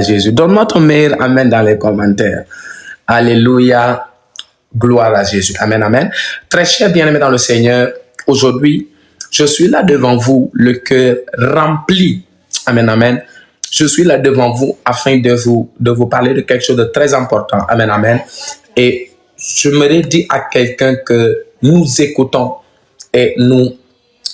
Jésus. Donne-moi ton meilleur amen dans les commentaires. Alléluia. Gloire à Jésus. Amen, amen. Très cher bien-aimé dans le Seigneur, aujourd'hui, je suis là devant vous, le cœur rempli. Amen, amen. Je suis là devant vous afin de vous parler de quelque chose de très important. Amen, amen. Et je me dire à quelqu'un que nous écoutons et nous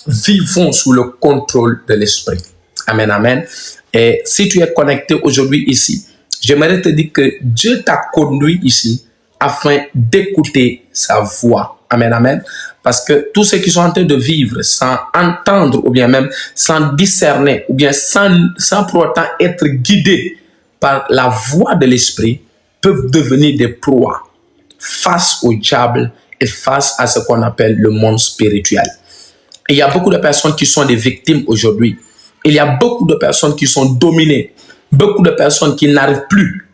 vivons sous le contrôle de l'Esprit. Amen, amen. Et si tu es connecté aujourd'hui ici, j'aimerais te dire que Dieu t'a conduit ici afin d'écouter sa voix. Amen, amen. Parce que tous ceux qui sont en train de vivre sans entendre ou bien même sans discerner ou bien sans pour autant être guidés par la voix de l'Esprit peuvent devenir des proies face au diable et face à ce qu'on appelle le monde spirituel. Et il y a beaucoup de personnes qui sont des victimes aujourd'hui. Il y a beaucoup de personnes qui sont dominées. Beaucoup de personnes qui n'arrivent plus,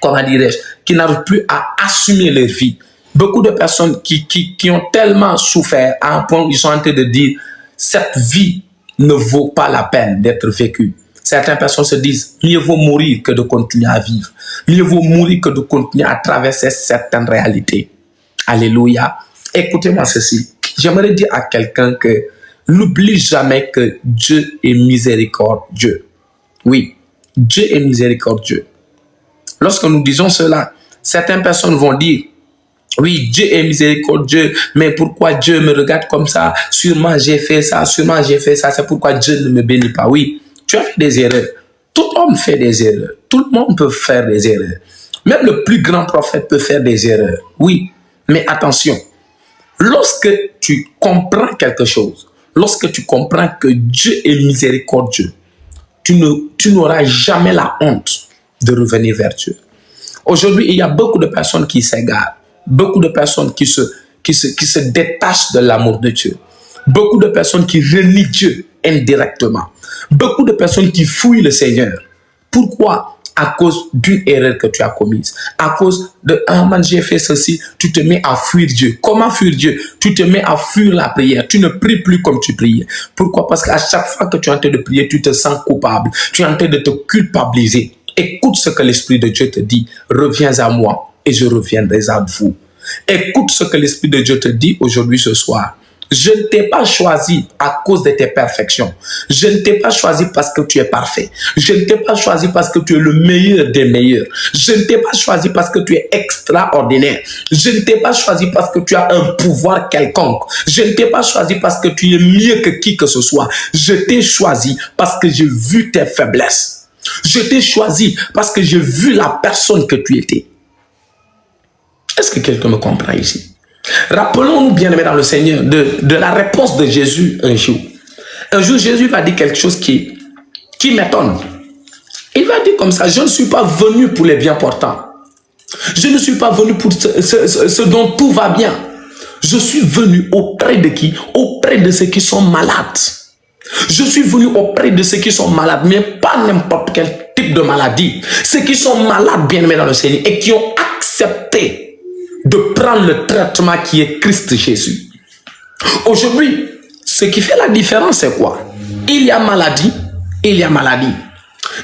comment dirais-je, qui n'arrivent plus à assumer leur vie. Beaucoup de personnes qui ont tellement souffert à un point où ils sont en train de dire cette vie ne vaut pas la peine d'être vécue. Certaines personnes se disent mieux vaut mourir que de continuer à vivre. Mieux vaut mourir que de continuer à traverser certaines réalités. Alléluia. Écoutez-moi ceci. J'aimerais dire à quelqu'un que n'oublie jamais que Dieu est miséricordieux. Oui, Dieu est miséricordieux. Lorsque nous disons cela, certaines personnes vont dire oui, Dieu est miséricordieux, mais pourquoi Dieu me regarde comme ça? Sûrement j'ai fait ça, sûrement j'ai fait ça, c'est pourquoi Dieu ne me bénit pas. Oui, tu as fait des erreurs. Tout homme fait des erreurs. Tout le monde peut faire des erreurs. Même le plus grand prophète peut faire des erreurs. Oui, mais attention. Lorsque tu comprends quelque chose, lorsque tu comprends que Dieu est miséricordieux, tu n'auras jamais la honte de revenir vers Dieu. Aujourd'hui, il y a beaucoup de personnes qui s'égarent. Beaucoup de personnes qui se détachent de l'amour de Dieu. Beaucoup de personnes qui renient Dieu indirectement. Beaucoup de personnes qui fouillent le Seigneur. Pourquoi? À cause d'une erreur que tu as commise. À cause de « Ah man, j'ai fait ceci », tu te mets à fuir Dieu. Comment fuir Dieu? Tu te mets à fuir la prière. Tu ne pries plus comme tu priais. Pourquoi? Parce qu'à chaque fois que tu es en train de prier, tu te sens coupable. Tu es en train de te culpabiliser. Écoute ce que l'Esprit de Dieu te dit. Reviens à moi et je reviendrai à vous. Écoute ce que l'Esprit de Dieu te dit aujourd'hui ce soir. Je ne t'ai pas choisi à cause de tes perfections. Je ne t'ai pas choisi parce que tu es parfait. Je ne t'ai pas choisi parce que tu es le meilleur des meilleurs. Je ne t'ai pas choisi parce que tu es extraordinaire. Je ne t'ai pas choisi parce que tu as un pouvoir quelconque. Je ne t'ai pas choisi parce que tu es mieux que qui que ce soit. Je t'ai choisi parce que j'ai vu tes faiblesses. Je t'ai choisi parce que j'ai vu la personne que tu étais. Est-ce que quelqu'un me comprend ici? Rappelons-nous, bien-aimés dans le Seigneur, de la réponse de Jésus un jour. Un jour, Jésus va dire quelque chose qui m'étonne. Il va dire comme ça, je ne suis pas venu pour les bien portants. Je ne suis pas venu pour ce dont tout va bien. Je suis venu auprès de qui? Auprès de ceux qui sont malades. Je suis venu auprès de ceux qui sont malades, mais pas n'importe quel type de maladie. Ceux qui sont malades, bien-aimés dans le Seigneur, et qui ont accepté de prendre le traitement qui est Christ Jésus. Aujourd'hui, ce qui fait la différence, c'est quoi? Il y a maladie, il y a maladie.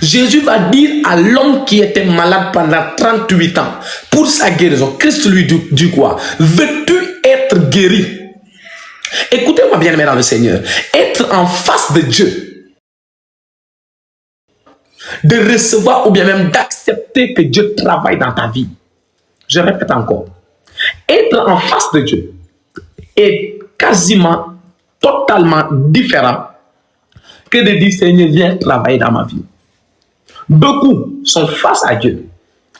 Jésus va dire à l'homme qui était malade pendant 38 ans, pour sa guérison, Christ lui dit quoi? Veux-tu être guéri? Écoutez-moi bien, aimé dans le Seigneur. Être en face de Dieu, de recevoir ou bien même d'accepter que Dieu travaille dans ta vie. Je répète encore. Être en face de Dieu est quasiment, totalement différent que de dire Seigneur, viens travailler dans ma vie. Beaucoup sont face à Dieu.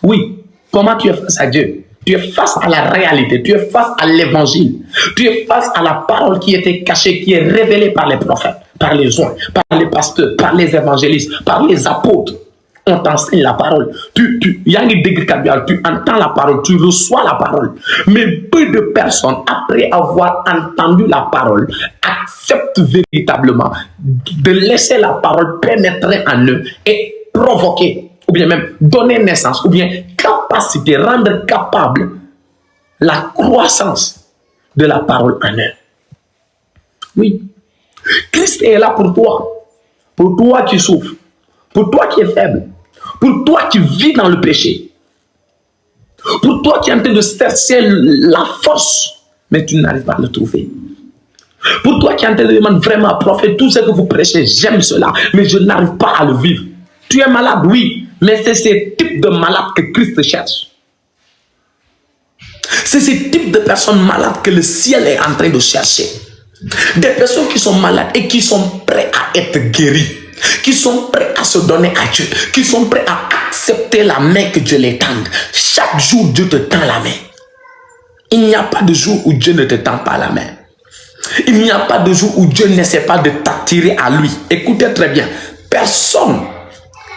Oui, comment tu es face à Dieu? Tu es face à la réalité, tu es face à l'évangile, tu es face à la parole qui était cachée, qui est révélée par les prophètes, par les joints, par les pasteurs, par les évangélistes, par les apôtres. On t'enseigne la parole. Tu entends la parole, tu reçois la parole. Mais peu de personnes, après avoir entendu la parole, acceptent véritablement de laisser la parole pénétrer en eux et provoquer, ou bien même donner naissance, ou bien capacité, rendre capable la croissance de la parole en eux. Oui. Christ est là pour toi qui souffres, pour toi qui es faible, Pour toi qui vis dans le péché. Pour toi qui es en train de chercher la force, mais tu n'arrives pas à le trouver. Pour toi qui es en train de demander vraiment, prophète, tout ce que vous prêchez, j'aime cela, mais je n'arrive pas à le vivre. Tu es malade, oui, mais c'est ce type de malade que Christ cherche. C'est ce type de personnes malades que le ciel est en train de chercher. Des personnes qui sont malades et qui sont prêtes à être guéries, qui sont prêts à se donner à Dieu, qui sont prêts à accepter la main que Dieu les tende. Chaque jour, Dieu te tend la main. Il n'y a pas de jour où Dieu ne te tend pas la main. Il n'y a pas de jour où Dieu n'essaie pas de t'attirer à lui. Écoutez très bien, personne,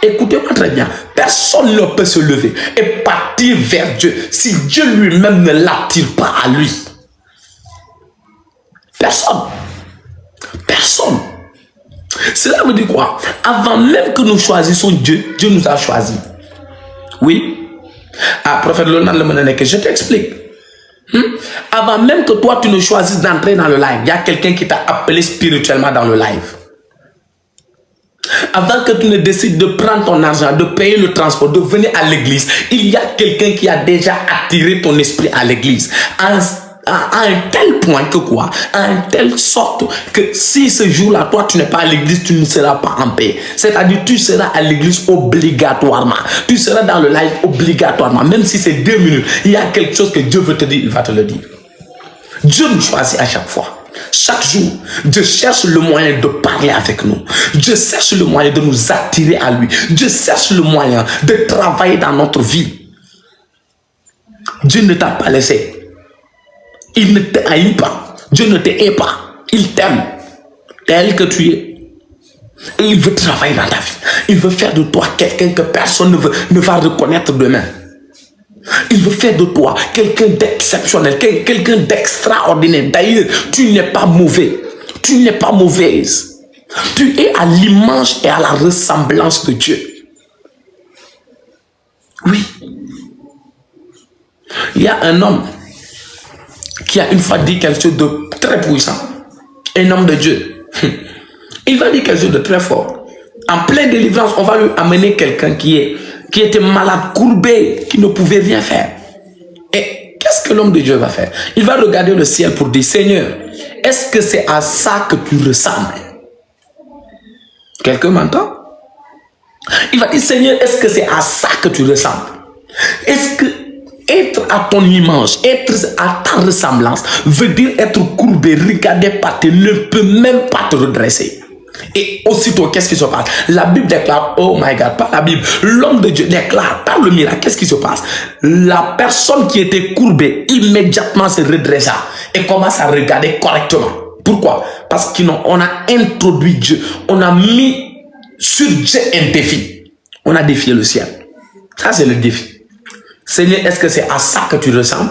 écoutez-moi très bien, personne ne peut se lever et partir vers Dieu si Dieu lui-même ne l'attire pas à lui. Personne. Personne. Cela veut dire quoi? Avant même que nous choisissions Dieu, Dieu nous a choisis. Oui. Ah, prophète Leonard Lemonane, je t'explique. Avant même que toi tu ne choisisses d'entrer dans le live, il y a quelqu'un qui t'a appelé spirituellement dans le live. Avant que tu ne décides de prendre ton argent, de payer le transport, de venir à l'église, il y a quelqu'un qui a déjà attiré ton esprit à l'église. À un tel point que quoi? À une telle sorte que si ce jour-là, toi, tu n'es pas à l'église, tu ne seras pas en paix. C'est-à-dire, tu seras à l'église obligatoirement. Tu seras dans le live obligatoirement. Même si c'est 2 minutes, il y a quelque chose que Dieu veut te dire, il va te le dire. Dieu nous choisit à chaque fois. Chaque jour, Dieu cherche le moyen de parler avec nous. Dieu cherche le moyen de nous attirer à lui. Dieu cherche le moyen de travailler dans notre vie. Dieu ne t'a pas laissé. Il ne t'haït pas. Dieu ne t'hait pas. Il t'aime tel que tu es. Et il veut travailler dans ta vie. Il veut faire de toi quelqu'un que personne ne va reconnaître demain. Il veut faire de toi quelqu'un d'exceptionnel, quelqu'un d'extraordinaire. D'ailleurs, tu n'es pas mauvais. Tu n'es pas mauvaise. Tu es à l'image et à la ressemblance de Dieu. Oui. Il y a un homme qui a une fois dit quelque chose de très puissant. Un homme de Dieu. Il va dire quelque chose de très fort. En pleine délivrance, on va lui amener quelqu'un qui était malade, courbé, qui ne pouvait rien faire. Et qu'est-ce que l'homme de Dieu va faire? Il va regarder le ciel pour dire, Seigneur, est-ce que c'est à ça que tu ressembles? Quelqu'un m'entend? Il va dire, Seigneur, est-ce que c'est à ça que tu ressembles? Est-ce que être à ton image, être à ta ressemblance, veut dire être courbé, regardé par terre, ne peut même pas te redresser. Et aussitôt, qu'est-ce qui se passe? La Bible déclare, oh my God, pas la Bible, l'homme de Dieu déclare par le miracle, qu'est-ce qui se passe? La personne qui était courbée, immédiatement se redressa et commence à regarder correctement. Pourquoi? Parce qu'on a introduit Dieu, on a mis sur Dieu un défi. On a défié le ciel. Ça, c'est le défi. Seigneur, est-ce que c'est à ça que tu ressembles?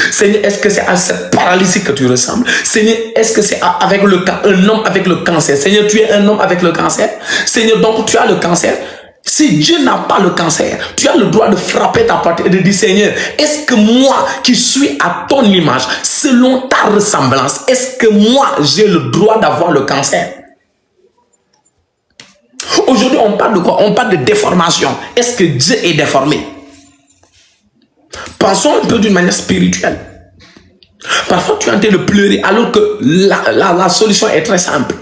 Seigneur, est-ce que c'est à cette paralysie que tu ressembles? Seigneur, est-ce que c'est avec un homme avec le cancer? Seigneur, tu es un homme avec le cancer? Seigneur, donc tu as le cancer? Si Dieu n'a pas le cancer, tu as le droit de frapper ta porte et de dire, Seigneur, est-ce que moi qui suis à ton image, selon ta ressemblance, est-ce que moi j'ai le droit d'avoir le cancer? Aujourd'hui, on parle de quoi? On parle de déformation. Est-ce que Dieu est déformé? Pensons un peu d'une manière spirituelle. Parfois, tu es en train de pleurer alors que la solution est très simple.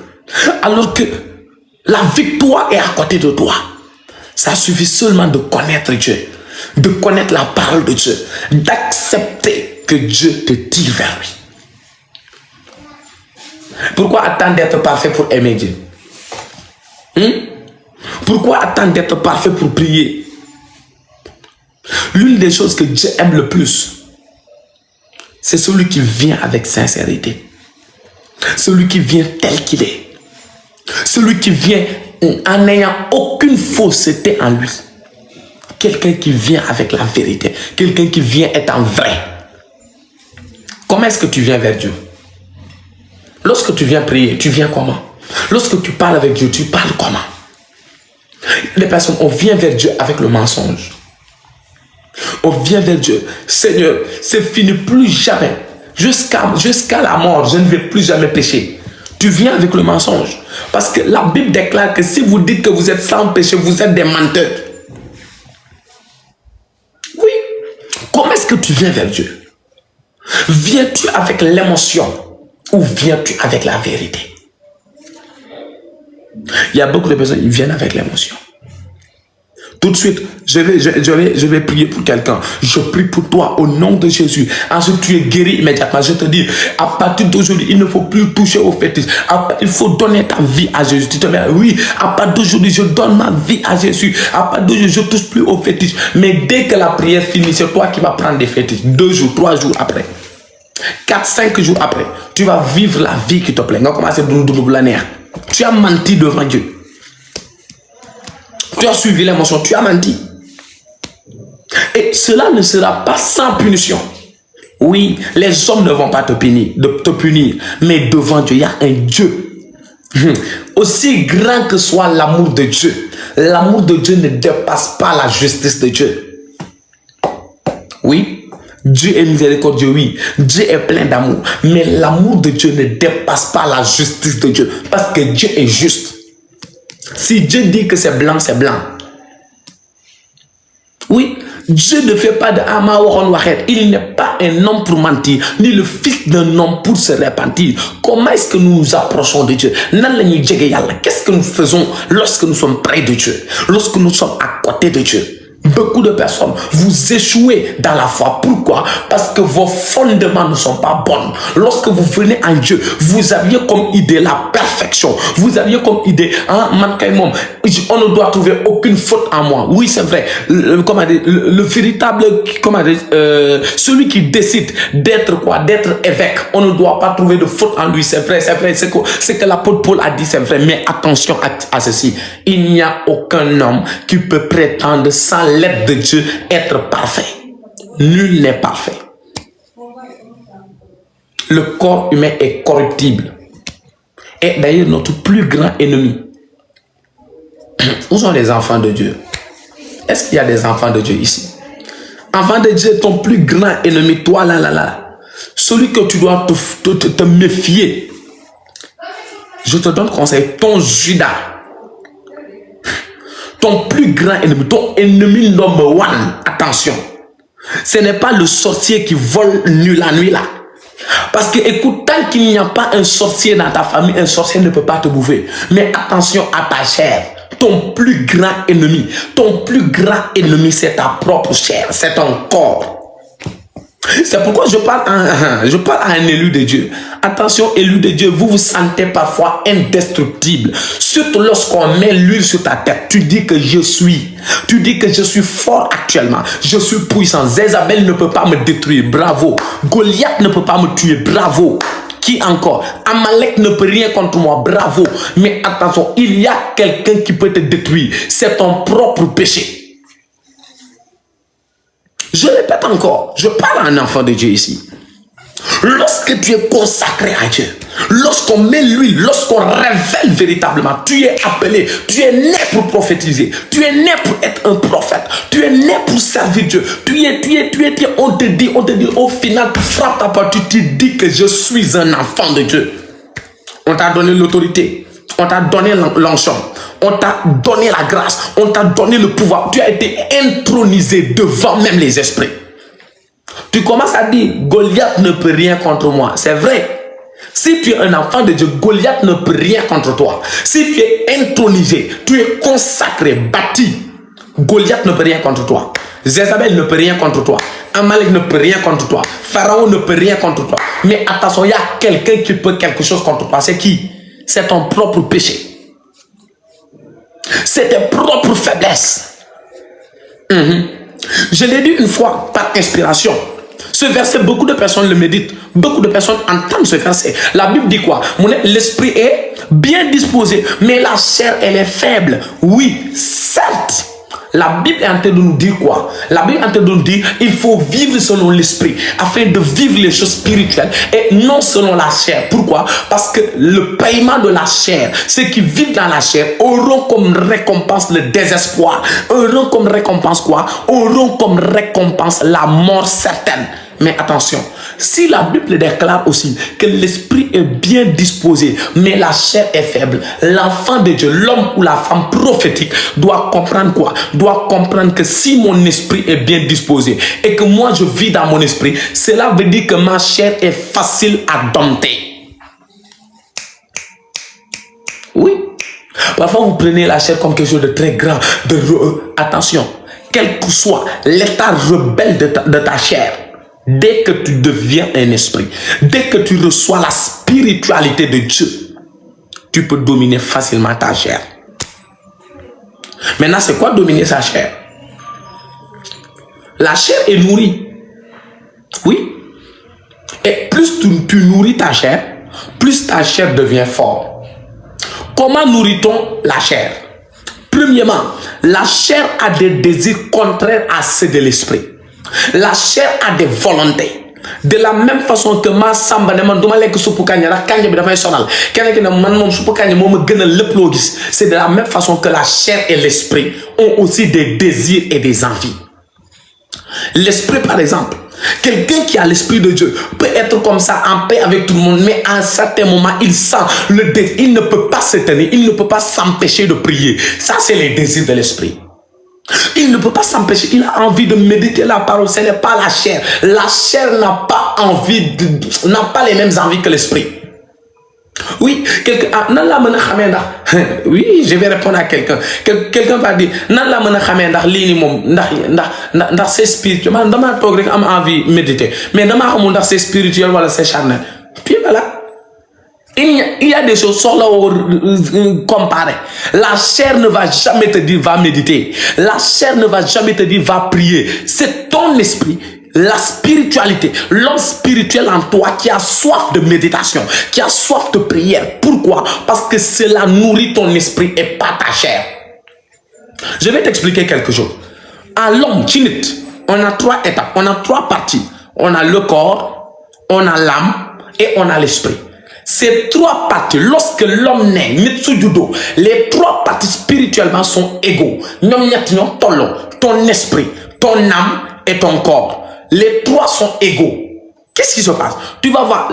Alors que la victoire est à côté de toi. Ça suffit seulement de connaître Dieu, de connaître la parole de Dieu, d'accepter que Dieu te tire vers lui. Pourquoi attendre d'être parfait pour aimer Dieu? Pourquoi attendre d'être parfait pour prier? L'une des choses que Dieu aime le plus, c'est celui qui vient avec sincérité. Celui qui vient tel qu'il est. Celui qui vient en n'ayant aucune fausseté en lui. Quelqu'un qui vient avec la vérité. Quelqu'un qui vient étant vrai. Comment est-ce que tu viens vers Dieu? Lorsque tu viens prier, tu viens comment? Lorsque tu parles avec Dieu, tu parles comment? Les personnes, on vient vers Dieu avec le mensonge. On vient vers Dieu. Seigneur, c'est fini, plus jamais. Jusqu'à la mort, je ne vais plus jamais pécher. Tu viens avec le mensonge. Parce que la Bible déclare que si vous dites que vous êtes sans péché, vous êtes des menteurs. est-ce que tu viens vers Dieu? Viens-tu avec l'émotion ou viens-tu avec la vérité? Il y a beaucoup de personnes qui viennent avec l'émotion. Tout de suite, je vais prier pour quelqu'un. Je prie pour toi au nom de Jésus. Ensuite, tu es guéri immédiatement. Je te dis, à partir d'aujourd'hui, il ne faut plus toucher au fétiche. Il faut donner ta vie à Jésus. Tu te dis, oui, à partir d'aujourd'hui, je donne ma vie à Jésus. À partir d'aujourd'hui, je ne touche plus au fétiche. Mais dès que la prière finit, c'est toi qui vas prendre des fétiches. 2 jours, 3 jours après. 4, 5 jours après, tu vas vivre la vie qui te plaît. Tu as menti devant Dieu. Tu as suivi l'émotion, tu as menti. Et cela ne sera pas sans punition. Oui, les hommes ne vont pas te punir, mais devant Dieu, il y a un Dieu. Aussi grand que soit l'amour de Dieu, l'amour de Dieu ne dépasse pas la justice de Dieu. Oui, Dieu est miséricordieux, oui. Dieu est plein d'amour. Mais l'amour de Dieu ne dépasse pas la justice de Dieu. Parce que Dieu est juste. Si Dieu dit que c'est blanc, c'est blanc. Oui, Dieu ne fait pas de Amawaron Wahed. Il n'est pas un homme pour mentir, ni le fils d'un homme pour se repentir. Comment est-ce que nous nous approchons de Dieu? Qu'est-ce que nous faisons lorsque nous sommes près de Dieu? Lorsque nous sommes à côté de Dieu? Beaucoup de personnes, vous échouez dans la foi. Pourquoi? Parce que vos fondements ne sont pas bons. Lorsque vous venez en Dieu, vous aviez comme idée la perfection. Vous aviez comme idée, on ne doit trouver aucune faute en moi. Oui, c'est vrai. Le véritable, celui qui décide d'être quoi? D'être évêque. On ne doit pas trouver de faute en lui. C'est vrai, c'est vrai. C'est que l'apôtre Paul a dit, c'est vrai. Mais attention à ceci. Il n'y a aucun homme qui peut prétendre sans l'aide de Dieu être parfait. Nul n'est parfait. Le corps humain est corruptible. Et d'ailleurs, notre plus grand ennemi. Où sont les enfants de Dieu? Est-ce qu'il y a des enfants de Dieu ici? Enfant de Dieu, ton plus grand ennemi, toi là. Celui que tu dois te méfier. Je te donne conseil, ton Judas. Ton plus grand ennemi, ton ennemi number one, attention, ce n'est pas le sorcier qui vole la nuit là. Parce que écoute, tant qu'il n'y a pas un sorcier dans ta famille, un sorcier ne peut pas te bouffer. Mais attention à ta chair. Ton plus grand ennemi, c'est ta propre chair, c'est ton corps. C'est pourquoi je parle à un élu de Dieu. Attention, élu de Dieu, vous vous sentez parfois indestructible. Surtout lorsqu'on met l'huile sur ta tête, tu dis que je suis. Tu dis que je suis fort actuellement. Je suis puissant. Jézabel ne peut pas me détruire. Bravo. Goliath ne peut pas me tuer. Bravo. Qui encore? Amalek ne peut rien contre moi. Bravo. Mais attention, il y a quelqu'un qui peut te détruire. C'est ton propre péché. Je répète encore, je parle à un enfant de Dieu ici. Lorsque tu es consacré à Dieu, lorsqu'on met l'huile, lorsqu'on révèle véritablement, tu es appelé, tu es né pour prophétiser, tu es né pour être un prophète, tu es né pour servir Dieu, on te dit, au final, tu frappes ta porte, tu te dis que je suis un enfant de Dieu. On t'a donné l'autorité, on t'a donné l'onction, on t'a donné la grâce, on t'a donné le pouvoir. Tu as été intronisé devant même les esprits. Tu commences à dire, Goliath ne peut rien contre moi. C'est vrai. Si tu es un enfant de Dieu, Goliath ne peut rien contre toi. Si tu es intronisé, tu es consacré, bâti, Goliath ne peut rien contre toi. Jézabel ne peut rien contre toi. Amalek ne peut rien contre toi. Pharaon ne peut rien contre toi. Mais attention, il y a quelqu'un qui peut quelque chose contre toi. C'est qui? C'est ton propre péché. C'est tes propres faiblesses. Je l'ai dit une fois par inspiration. Ce verset, beaucoup de personnes le méditent. Beaucoup de personnes entendent ce verset. La Bible dit quoi? L'esprit est bien disposé, mais la chair, elle est faible. Oui, certes. La Bible est en train de nous dire quoi? La Bible est en train de nous dire il faut vivre selon l'esprit afin de vivre les choses spirituelles et non selon la chair. Pourquoi? Parce que le paiement de la chair, ceux qui vivent dans la chair auront comme récompense le désespoir. Auront comme récompense quoi? Auront comme récompense la mort certaine. Mais attention, Si la Bible déclare aussi que l'esprit est bien disposé, mais la chair est faible, l'enfant de Dieu, l'homme ou la femme prophétique doit comprendre quoi? Doit comprendre que si mon esprit est bien disposé et que moi je vis dans mon esprit, cela veut dire que ma chair est facile à dompter. Oui. Parfois vous prenez la chair comme quelque chose de très grand, attention, quel que soit l'état rebelle de ta chair, dès que tu deviens un esprit, dès que tu reçois la spiritualité de Dieu, tu peux dominer facilement ta chair. Maintenant, c'est quoi dominer sa chair? La chair est nourrie. Oui. Et plus tu nourris ta chair, plus ta chair devient forte. Comment nourrit-on la chair? Premièrement, la chair a des désirs contraires à ceux de l'esprit. La chair a des volontés. De la même façon que ma samba ne man duma lek soupu kanya la kanya bi dafay sonal kenn ki ne man mom soupu kanya moma gënal lepp lo gis. C'est de la même façon que la chair et l'esprit ont aussi des désirs et des envies. L'esprit, par exemple, quelqu'un qui a l'esprit de Dieu peut être comme ça en paix avec tout le monde, mais à un certain moment il sent le désir, il ne peut pas se tenir, il ne peut pas s'empêcher de prier. Ça, c'est les désirs de l'esprit. Il ne peut pas s'empêcher, il a envie de méditer la parole, ce n'est pas la chair. La chair n'a pas envie, n'a pas les mêmes envies que l'esprit. Oui, oui, je vais répondre à quelqu'un. Quelqu'un va dire, c'est spirituel. Je envie de méditer. Mais c'est spirituel ou c'est charnel. Puis voilà. Il y a des choses sur là comparer. La chair ne va jamais te dire va méditer. La chair ne va jamais te dire va prier. C'est ton esprit, la spiritualité, l'homme spirituel en toi qui a soif de méditation, qui a soif de prière. Pourquoi? Parce que cela nourrit ton esprit et pas ta chair. Je vais t'expliquer quelque chose. À l'homme, on a 3 étapes, on a 3 parties. On a le corps, on a l'âme et on a l'esprit. Ces 3 parties, lorsque l'homme naît, les 3 parties spirituellement sont égaux. Ton esprit, ton âme et ton corps. Les 3 sont égaux. Qu'est-ce qui se passe? Tu vas voir,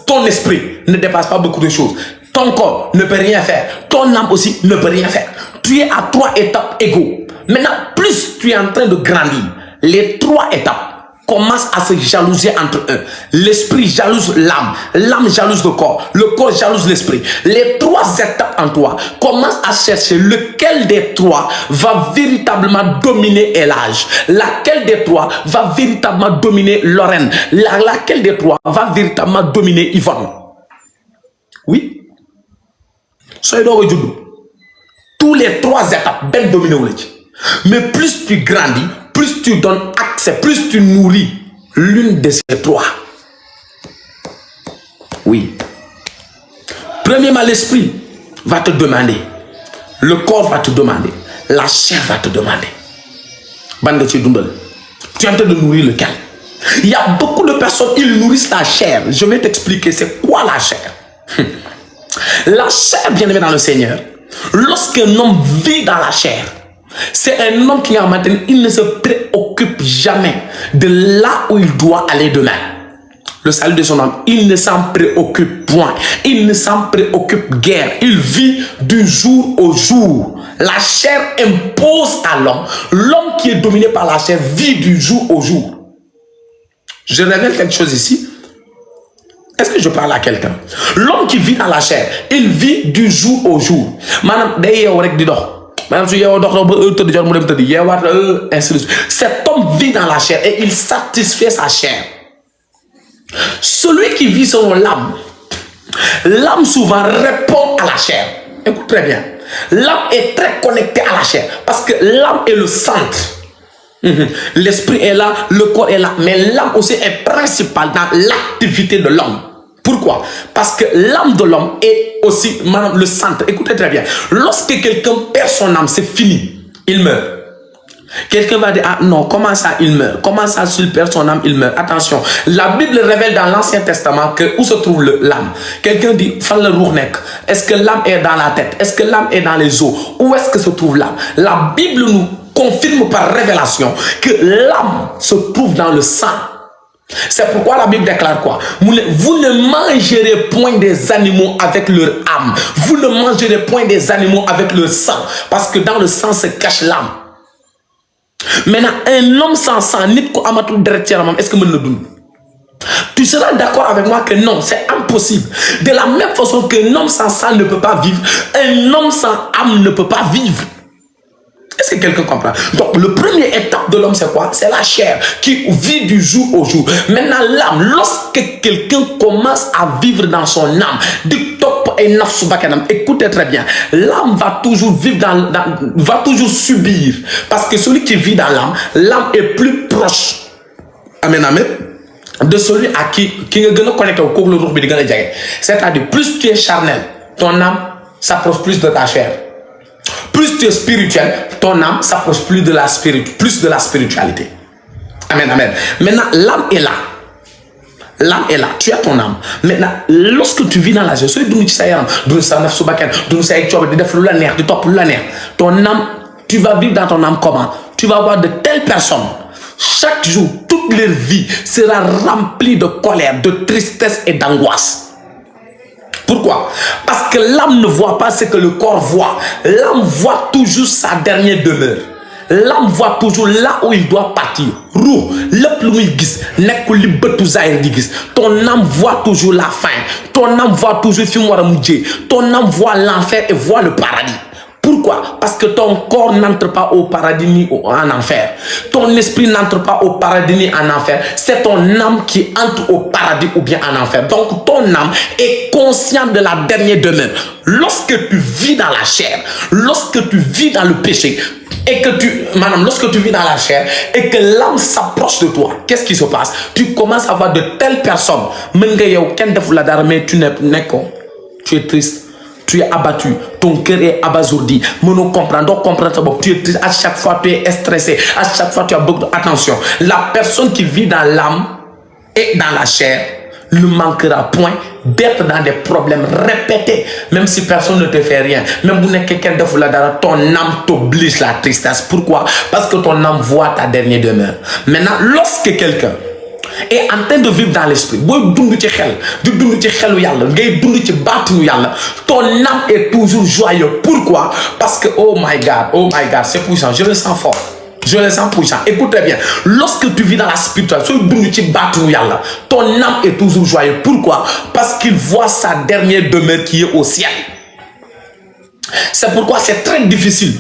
ton esprit ne dépasse pas beaucoup de choses. Ton corps ne peut rien faire. Ton âme aussi ne peut rien faire. Tu es à 3 étapes égaux. Maintenant, plus tu es en train de grandir, les 3 étapes commence à se jalouser entre eux. L'esprit jalouse l'âme, l'âme jalouse le corps jalouse l'esprit. Les 3 étapes en toi commencent à chercher lequel des 3 va véritablement dominer Elage, laquelle des 3 va véritablement dominer Lorraine, laquelle des 3 va véritablement dominer Yvonne. Oui. Tous les 3 étapes, ben dominer. Mais plus tu grandis, plus tu donnes accès, plus tu nourris l'une de ces 3. Oui. Premièrement, l'esprit va te demander. Le corps va te demander. La chair va te demander. Tu es en train de nourrir lequel? Il y a beaucoup de personnes, ils nourrissent la chair. Je vais t'expliquer c'est quoi la chair. La chair, bien aimé dans le Seigneur, lorsqu'un homme vit dans la chair, c'est un homme qui, en matin, il ne se préoccupe jamais de là où il doit aller demain. Le salut de son âme, il ne s'en préoccupe point. Il ne s'en préoccupe guère. Il vit du jour au jour. La chair impose à l'homme. L'homme qui est dominé par la chair vit du jour au jour. Je révèle quelque chose ici. Est-ce que je parle à quelqu'un? L'homme qui vit dans la chair, il vit du jour au jour. Madame, cet homme vit dans la chair et il satisfait sa chair. Celui qui vit selon l'âme, l'âme souvent répond à la chair. Écoute très bien. L'âme est très connectée à la chair parce que l'âme est le centre. L'esprit est là, le corps est là, mais l'âme aussi est principale dans l'activité de l'homme. Pourquoi? Parce que l'âme de l'homme est aussi le centre. Écoutez très bien. Lorsque quelqu'un perd son âme, c'est fini. Il meurt. Quelqu'un va dire, ah non, comment ça il meurt? Comment ça s'il perd son âme, il meurt? Attention, la Bible révèle dans l'Ancien Testament que où se trouve l'âme. Quelqu'un dit, est-ce que l'âme est dans la tête? Est-ce que l'âme est dans les os? Où est-ce que se trouve l'âme? La Bible nous confirme par révélation que l'âme se trouve dans le sang. C'est pourquoi la Bible déclare quoi? Vous ne mangerez point des animaux avec leur âme. Vous ne mangerez point des animaux avec leur sang. Parce que dans le sang se cache l'âme. Maintenant, un homme sans sang, est-ce que tu seras d'accord avec moi que non, c'est impossible. De la même façon qu'un homme sans sang ne peut pas vivre, un homme sans âme ne peut pas vivre. Est-ce que quelqu'un comprend? Donc, le premier étape de l'homme, c'est quoi? C'est la chair qui vit du jour au jour. Maintenant, l'âme, lorsque quelqu'un commence à vivre dans son âme, écoutez très bien, l'âme va toujours vivre va toujours subir. Parce que celui qui vit dans l'âme est plus proche. Amen, amen. De celui à qui est connecté au corps, c'est-à-dire, plus tu es charnel, ton âme s'approche plus de ta chair. Plus tu es spirituel, ton âme s'approche plus de la spiritualité. Amen, amen. Maintenant, l'âme est là. L'âme est là. Tu as ton âme. Maintenant, lorsque tu vis dans la joie, ton âme, tu vas vivre dans ton âme comment? Tu vas avoir de telles personnes. Chaque jour, toute leur vie sera remplie de colère, de tristesse et d'angoisse. Pourquoi? Parce que l'âme ne voit pas ce que le corps voit. L'âme voit toujours sa dernière demeure. L'âme voit toujours là où il doit partir. Ton âme voit toujours la fin. Ton âme voit toujours ton âme voit l'enfer et voit le paradis. Pourquoi? Parce que ton corps n'entre pas au paradis ni en enfer. Ton esprit n'entre pas au paradis ni en enfer. C'est ton âme qui entre au paradis ou bien en enfer. Donc ton âme est consciente de la dernière demeure. Lorsque tu vis dans la chair, lorsque tu vis dans le péché, et que lorsque tu vis dans la chair et que l'âme s'approche de toi, qu'est-ce qui se passe? Tu commences à voir de telles personnes. Mais tu es triste. Tu es abattu, ton cœur est abasourdi. Tu es triste, à chaque fois tu es stressé, à chaque fois tu as beaucoup d'attention. La personne qui vit dans l'âme et dans la chair ne manquera point d'être dans des problèmes répétés, même si personne ne te fait rien. Même si quelqu'un de ton âme t'oblige la tristesse. Pourquoi? Parce que ton âme voit ta dernière demeure. Maintenant, lorsque quelqu'un et en train de vivre dans l'esprit, ton âme est toujours joyeuse. Pourquoi? Parce que, oh my God, c'est puissant, je le sens fort. Je le sens puissant. Écoutez bien, lorsque tu vis dans la spiritualité, ton âme est toujours joyeuse. Pourquoi? Parce qu'il voit sa dernière demeure qui est au ciel. C'est pourquoi c'est très difficile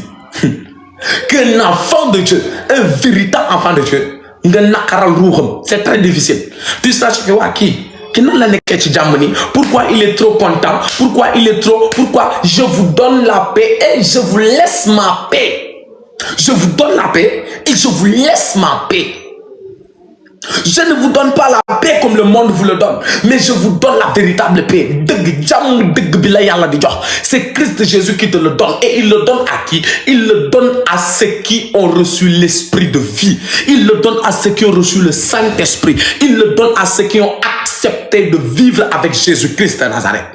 qu'un enfant de Dieu, un véritable enfant de Dieu, c'est très difficile. Tu sais pourquoi il est trop content, pourquoi je vous donne la paix et je vous laisse ma paix. Je vous donne la paix et je vous laisse ma paix. Je ne vous donne pas la paix comme le monde vous le donne, mais je vous donne la véritable paix. C'est Christ Jésus qui te le donne. Et il le donne à qui? Il le donne à ceux qui ont reçu l'esprit de vie. Il le donne à ceux qui ont reçu le Saint-Esprit. Il le donne à ceux qui ont accepté de vivre avec Jésus-Christ de Nazareth.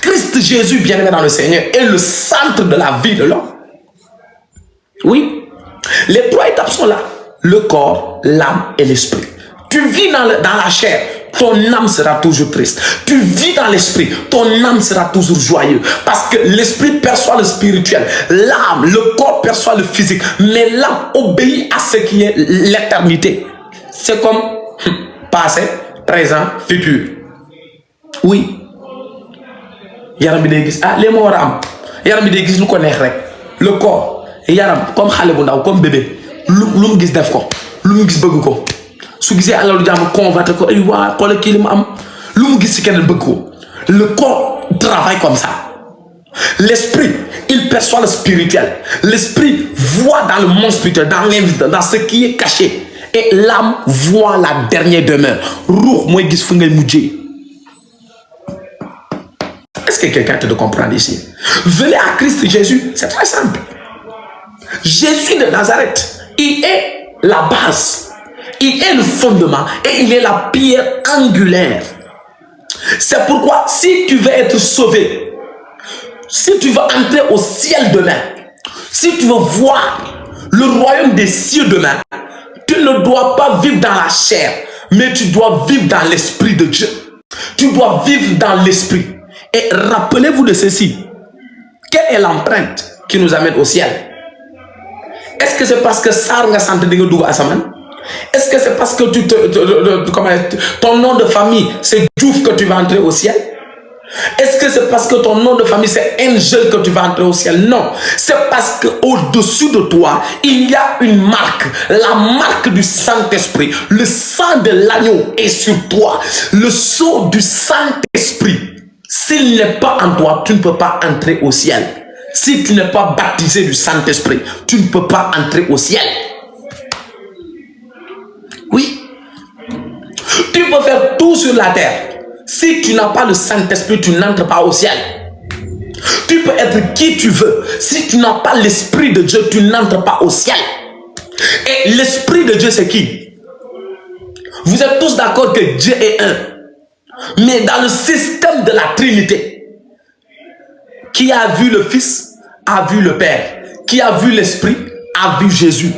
Christ Jésus, bien-aimé dans le Seigneur, est le centre de la vie de l'homme. Oui, les trois étapes sont là. Le corps, l'âme et l'esprit. Tu vis dans la chair, ton âme sera toujours triste. Tu vis dans l'esprit, ton âme sera toujours joyeuse. Parce que l'esprit perçoit le spirituel. L'âme, le corps perçoit le physique. Mais l'âme obéit à ce qui est l'éternité. C'est comme passé, présent, futur. Oui. Yaram bi day gis les mots ram. Yaram bi day gis lu ko neex rek. Le corps, yaram comme xalé bu ndaw, comme bébé. Lu mu gis def ko. Lu mu gis bëgg ko. Le corps travaille comme ça. L'esprit, il perçoit le spirituel. L'esprit voit dans le monde spirituel, dans ce qui est caché. Et l'âme voit la dernière demeure. Est-ce que quelqu'un te comprend ici? Venez à Christ Jésus, c'est très simple. Jésus de Nazareth, il est la base. Il est le fondement et il est la pierre angulaire. C'est pourquoi si tu veux être sauvé, si tu veux entrer au ciel demain, si tu veux voir le royaume des cieux demain, tu ne dois pas vivre dans la chair, Mais tu dois vivre dans l'esprit de Dieu. Tu dois vivre dans l'esprit. Et rappelez-vous de ceci. Quelle est l'empreinte qui nous amène au ciel? Est-ce que c'est parce que ça nga santé de Douga Asaman? Est-ce que c'est parce que ton nom de famille c'est Diouf que tu vas entrer au ciel? Est-ce que c'est parce que ton nom de famille c'est Angel que tu vas entrer au ciel? Non, c'est parce que au-dessus de toi il y a une marque, la marque du Saint-Esprit. Le sang de l'agneau est sur toi. Le sceau du Saint-Esprit, s'il n'est pas en toi, tu ne peux pas entrer au ciel. Si tu n'es pas baptisé du Saint-Esprit, tu ne peux pas entrer au ciel. Oui. Tu peux faire tout sur la terre. Si tu n'as pas le Saint-Esprit, tu n'entres pas au ciel. Tu peux être qui tu veux. Si tu n'as pas l'Esprit de Dieu, tu n'entres pas au ciel. Et l'Esprit de Dieu, c'est qui? Vous êtes tous d'accord que Dieu est un. Mais dans le système de la Trinité, qui a vu le Fils, a vu le Père. Qui a vu l'Esprit, a vu Jésus.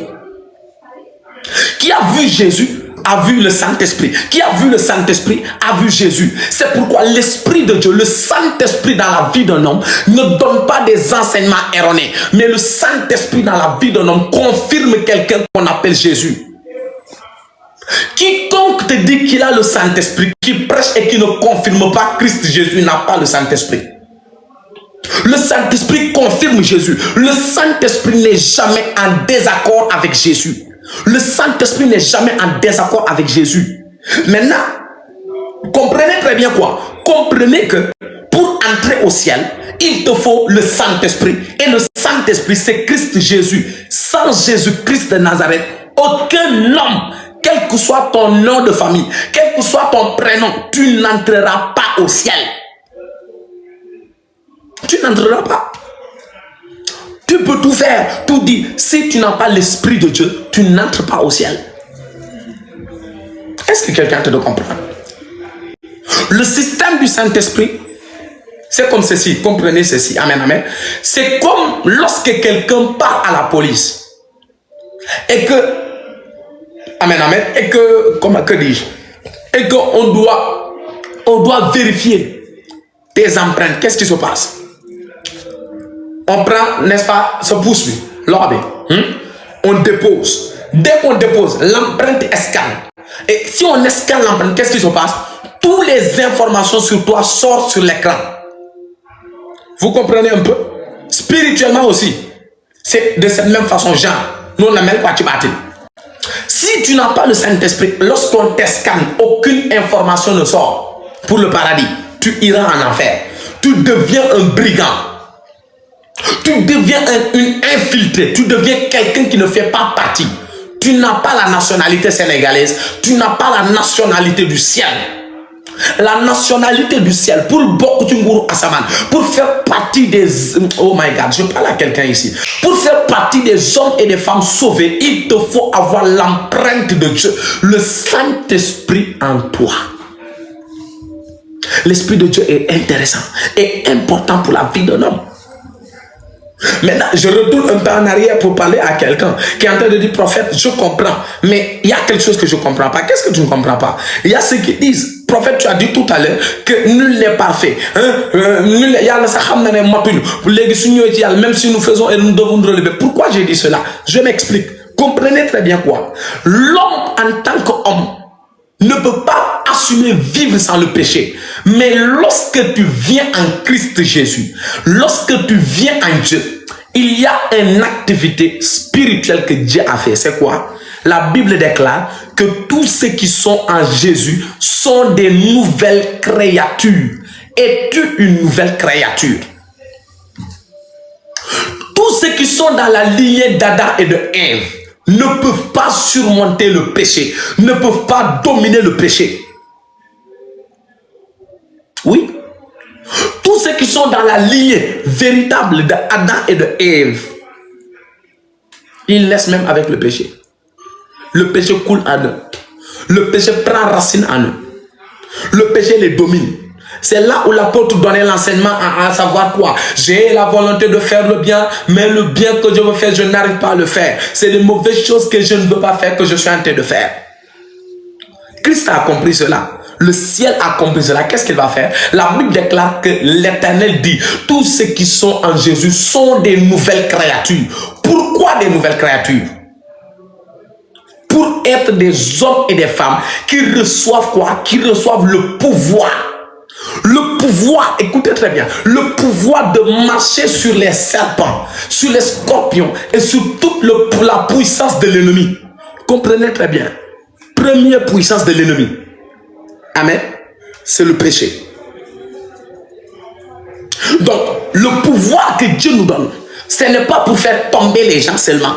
Qui a vu Jésus, a vu le Saint-Esprit. Qui a vu le Saint-Esprit, a vu Jésus. C'est pourquoi l'Esprit de Dieu, le Saint-Esprit dans la vie d'un homme, ne donne pas des enseignements erronés. Mais le Saint-Esprit dans la vie d'un homme confirme quelqu'un qu'on appelle Jésus. Quiconque te dit qu'il a le Saint-Esprit, qui prêche et qui ne confirme pas Christ Jésus, n'a pas le Saint-Esprit. Le Saint-Esprit confirme Jésus. Le Saint-Esprit n'est jamais en désaccord avec Jésus. Le Saint-Esprit n'est jamais en désaccord avec Jésus. Maintenant, comprenez très bien quoi? Comprenez que pour entrer au ciel, il te faut le Saint-Esprit. Et le Saint-Esprit, c'est Christ Jésus. Sans Jésus-Christ de Nazareth, aucun homme, quel que soit ton nom de famille, quel que soit ton prénom, tu n'entreras pas au ciel. Tu n'entreras pas. Tu peux tout faire, tout dire. Si tu n'as pas l'Esprit de Dieu, tu n'entres pas au ciel. Est-ce que quelqu'un te doit comprendre? Le système du Saint-Esprit, c'est comme ceci. Comprenez ceci. Amen, amen. C'est comme lorsque quelqu'un part à la police et que, amen, amen, et que, comment que dis-je, et qu'on doit vérifier tes empreintes. Qu'est-ce qui se passe? On prend, n'est-ce pas, ce pouce, on dépose. Dès qu'on dépose, l'empreinte scanne. Et si on scanne l'empreinte, qu'est-ce qui se passe? Toutes les informations sur toi sortent sur l'écran. Vous comprenez un peu? Spirituellement aussi. C'est de cette même façon, genre, nous on appelle quoi tu bâtis. Si tu n'as pas le Saint-Esprit, lorsqu'on te scanne, aucune information ne sort pour le paradis. Tu iras en enfer. Tu deviens un brigand. Tu deviens une infiltré. Tu deviens quelqu'un qui ne fait pas partie. Tu n'as pas la nationalité sénégalaise. Tu n'as pas la nationalité du ciel. La nationalité du ciel, pour Bokutunguru Asaman, pour faire partie des... Oh my God, je parle à quelqu'un ici. Pour faire partie des hommes et des femmes sauvés, il te faut avoir l'empreinte de Dieu, le Saint-Esprit en toi. L'Esprit de Dieu est intéressant et important pour la vie d'un homme. Maintenant, je retourne un peu en arrière pour parler à quelqu'un qui est en train de dire, prophète, je comprends, mais il y a quelque chose que je ne comprends pas. Qu'est-ce que tu ne comprends pas? Il y a ceux qui disent, prophète, tu as dit tout à l'heure que nul n'est parfait. Même si nous faisons et nous devons nous relever. Pourquoi j'ai dit cela? Je m'explique. Comprenez très bien quoi. L'homme en tant qu'homme ne peut pas assumer vivre sans le péché. Mais lorsque tu viens en Christ Jésus, lorsque tu viens en Dieu, il y a une activité spirituelle que Dieu a fait. C'est quoi? La Bible déclare que tous ceux qui sont en Jésus sont des nouvelles créatures. Es-tu une nouvelle créature? Tous ceux qui sont dans la lignée d'Adam et de Ève ne peuvent pas surmonter le péché, ne peuvent pas dominer le péché. Oui. Tous ceux qui sont dans la lignée véritable d'Adam et de Ève, ils naissent même avec le péché. Le péché coule en eux. Le péché prend racine en eux. Le péché les domine. C'est là où l'apôtre donnait l'enseignement à savoir quoi. J'ai la volonté de faire le bien, mais le bien que je veux faire, je n'arrive pas à le faire. C'est les mauvaises choses que je ne veux pas faire que je suis en train de faire. Christ a compris cela. Le ciel a compris cela. Qu'est-ce qu'il va faire? La Bible déclare que l'Éternel dit, tous ceux qui sont en Jésus sont des nouvelles créatures. Pourquoi des nouvelles créatures? Pour être des hommes et des femmes qui reçoivent quoi? Qui reçoivent le pouvoir. Le pouvoir, écoutez très bien, le pouvoir de marcher sur les serpents, sur les scorpions et sur toute la puissance de l'ennemi. Comprenez très bien. Première puissance de l'ennemi. Amen. C'est le péché. Donc, le pouvoir que Dieu nous donne, ce n'est pas pour faire tomber les gens seulement.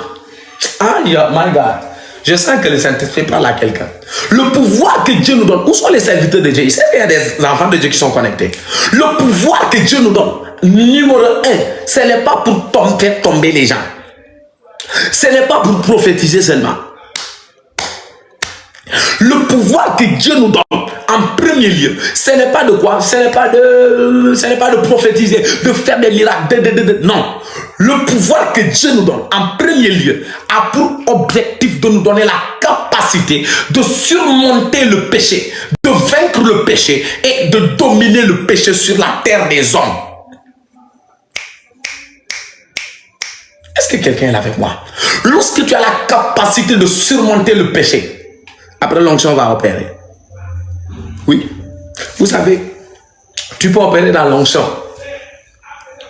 Ah, my God. Je sens que le Saint-Esprit parle à quelqu'un. Le pouvoir que Dieu nous donne, où sont les serviteurs de Dieu? Il sait qu'il y a des enfants de Dieu qui sont connectés. Le pouvoir que Dieu nous donne, numéro 1, ce n'est pas pour faire tomber les gens. Ce n'est pas pour prophétiser seulement. Le pouvoir que Dieu nous donne, en premier lieu, ce n'est pas de quoi? Ce n'est pas de prophétiser, de faire des miracles. Non. Le pouvoir que Dieu nous donne, en premier lieu, a pour objectif de nous donner la capacité de surmonter le péché, de vaincre le péché et de dominer le péché sur la terre des hommes. Est-ce que quelqu'un est là avec moi? Lorsque tu as la capacité de surmonter le péché, après l'onction va opérer. Oui. Vous savez, tu peux opérer dans l'onction,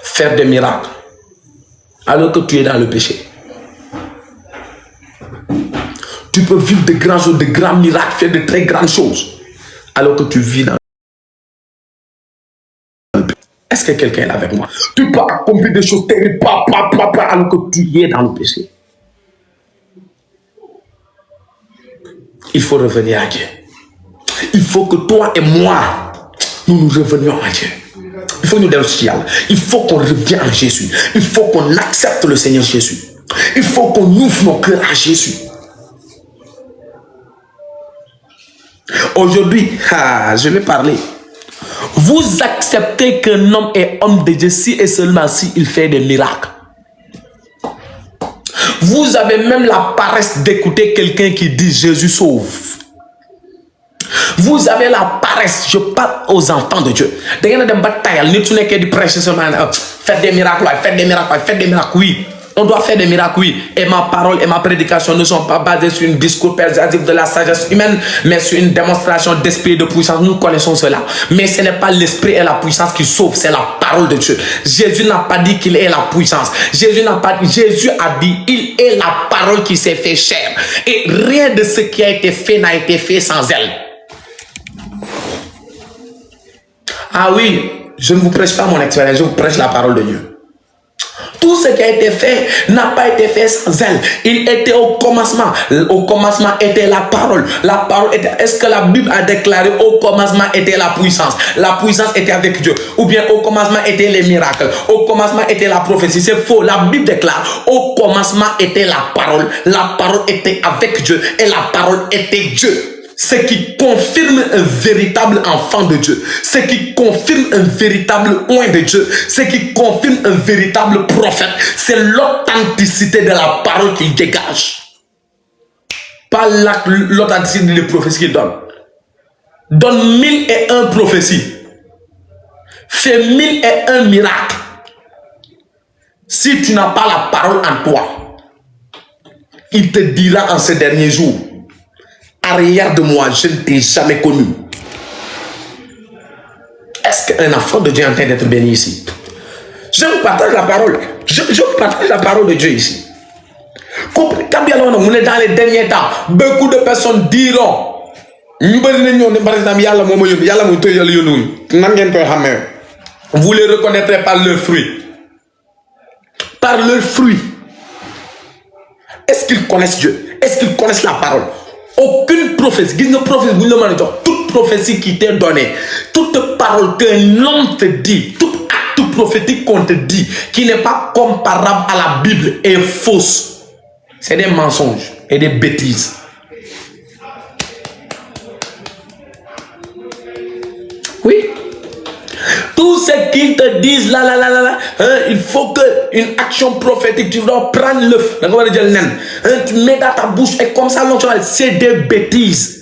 faire des miracles, alors que tu es dans le péché. Tu peux vivre de grands choses, de grands miracles, faire de très grandes choses, alors que tu vis dans le péché. Est-ce que quelqu'un est là avec moi? Tu peux accomplir des choses terribles, alors que tu es dans le péché. Il faut revenir à Dieu. Il faut que toi et moi, nous revenions à Dieu. Il faut nous dire aussi, il faut qu'on revienne à Jésus. Il faut qu'on accepte le Seigneur Jésus. Il faut qu'on ouvre nos cœurs à Jésus. Aujourd'hui, je vais parler. Vous acceptez qu'un homme est homme de Dieu si et seulement si il fait des miracles. Vous avez même la paresse d'écouter quelqu'un qui dit Jésus sauve. Vous avez la paresse, je parle aux enfants de Dieu. Faites des miracles, faites des miracles, faites des miracles, oui. On doit faire des miracles, oui. Et ma parole et ma prédication ne sont pas basées sur un discours persuasif de la sagesse humaine, mais sur une démonstration d'esprit et de puissance. Nous connaissons cela. Mais ce n'est pas l'esprit et la puissance qui sauvent, c'est la parole de Dieu. Jésus n'a pas dit qu'il est la puissance. Jésus a dit il est la parole qui s'est fait chair. Et rien de ce qui a été fait n'a été fait sans elle. Ah oui, je ne vous prêche pas mon expérience, je vous prêche la parole de Dieu. Tout ce qui a été fait n'a pas été fait sans elle. Il était au commencement. Au commencement était la parole. La parole était... Est-ce que la Bible a déclaré au commencement était la puissance? La puissance était avec Dieu. Ou bien au commencement étaient les miracles. Au commencement était la prophétie. C'est faux. La Bible déclare au commencement était la parole. La parole était avec Dieu. Et la parole était Dieu. Ce qui confirme un véritable enfant de Dieu, ce qui confirme un véritable oint de Dieu, ce qui confirme un véritable prophète, c'est l'authenticité de la parole qu'il dégage. Pas l'authenticité des prophéties qu'il donne. Donne 1001 prophéties. Fais 1001 miracles. Si tu n'as pas la parole en toi, il te dira en ces derniers jours, arrière de moi, je ne t'ai jamais connu. Est-ce qu'un enfant de Dieu est en train d'être béni ici? Je vous partage la parole. Je vous partage la parole de Dieu ici. Quand bien on est dans les derniers temps, beaucoup de personnes diront vous les reconnaîtrez par leurs fruits. Par leurs fruits. Est-ce qu'ils connaissent Dieu? Est-ce qu'ils connaissent la parole? Aucune prophétie, toute prophétie qui t'est donnée, toute parole qu'un homme te dit, tout acte prophétique qu'on te dit, qui n'est pas comparable à la Bible, est fausse. C'est des mensonges et des bêtises. Oui. Tout ce qu'ils te disent, il faut qu'une action prophétique, tu dois prendre l'œuf, tu mets dans ta bouche et comme ça, c'est des bêtises.